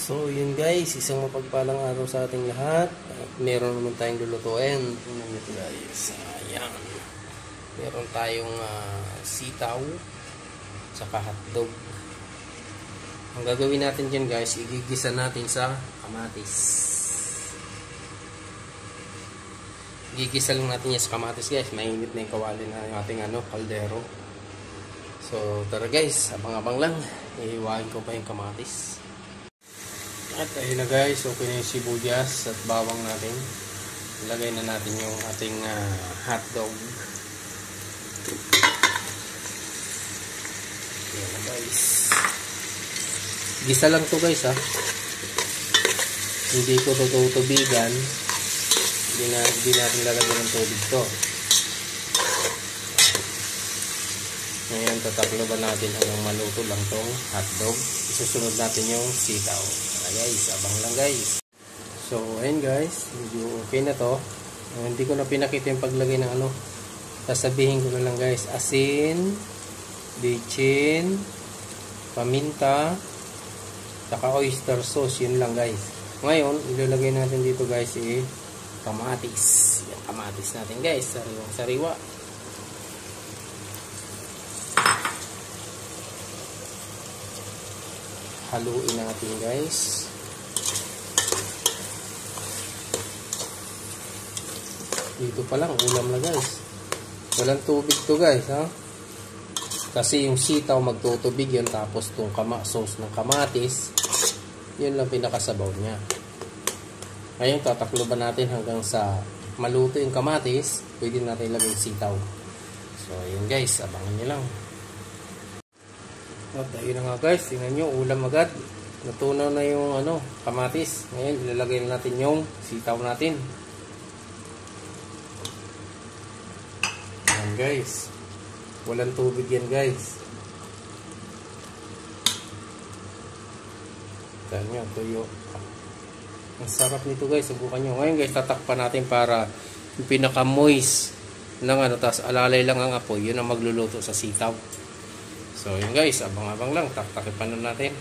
So yun guys, isang mapagpalang araw sa ating lahat. At meron naman tayong lulutuin. Tingnan nyo ito guys. Ayan. Meron tayong sitaw saka hotdog. Ang gagawin natin dyan guys, igigisa natin sa kamatis. Igigisa lang natin yan sa kamatis guys. Mainit na yung kawali na yung ating kaldero. So tara guys, abang-abang lang. Iiwain ko pa yung kamatis. At ayun na guys, okay na yung sibuyas at bawang natin. Ilagay na natin yung ating hotdog. Ayan na guys. Gisa lang to guys ha. Hindi ko tutubigan. Hindi natin lalagyan ng tubig to. Ngayon tatakloban natin hanggang maluto lang tong hotdog. Isusunod natin yung sitaw. Guys, abang lang guys. So ayun guys, medyo okay na to. Hindi ko na pinakita yung paglagay ng sasabihin ko na lang guys, asin, bechin, paminta, saka oyster sauce. Yun lang guys. Ngayon ilalagay natin dito guys kamatis. Yung kamatis natin guys, sariwang sariwa. Haluin natin guys. Dito pa lang ulam na guys. Walang tubig to guys ha. Kasi yung sitaw magtutubig yan, tapos tong sauce ng kamatis, yun lang pinakasabaw niya. Ngayon tatakloban natin hanggang sa maluto yung kamatis. Pwede natin ilagay yung sitaw. So yun guys, abangan nyo lang. At ayun na nga guys, tingnan nyo, ulam agad. Natunaw na yung kamatis. Ngayon ilalagay na natin yung sitaw natin. Ayan guys, walang tubig yan guys. Tingnan nyo, tuyo. Ang sarap nito guys, subukan nyo. Ngayon guys, tatakpan natin para yung pinaka moist ng tapos alalay lang ang apoy, yun ang magluluto sa sitaw. So yun guys, abang-abang lang, taktakipan na natin.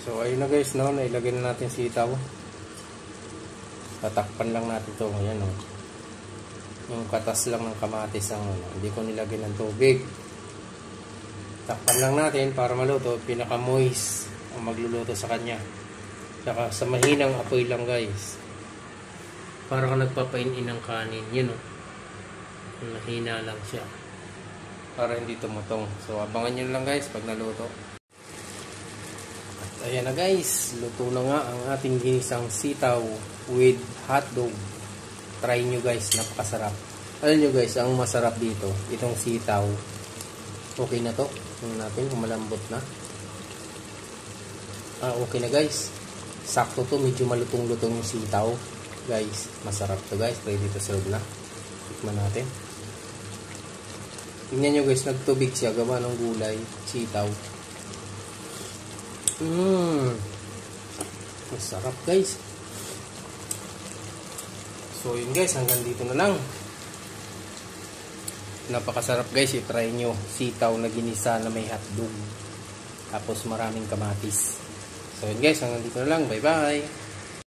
So ayun na guys, nailagay na natin sitaw. Tatakpan lang natin to. Ayan yung katas lang ng kamatis ang hindi ko nilagay ng tubig. Takpan lang natin para maluto, pinaka moist ang magluluto sa kanya. Saka sa mahinang apoy lang guys. Para ka nagpapainin ng kanin, yun mahina lang siya para hindi tumutong. So abangan nyo lang guys pag naluto. At ayan na guys, luto na nga ang ating ginisang sitaw with hotdog. Try nyo guys, napakasarap. Alam nyo guys, ang masarap dito, itong sitaw, okay na to. Tingnan natin kung malambot na. Okay na guys, sakto to, medyo malutong-lutong yung sitaw guys. Masarap to guys, ready to serve na. Tikman natin. Tingnan nyo guys, nagtubig siya, gawa ng gulay, sitaw. Masarap guys. So yun guys, hanggang dito na lang. Napakasarap guys, i-try nyo. Sitaw na ginisa na may hotdog. Tapos maraming kamatis. So yun guys, hanggang dito na lang. Bye bye.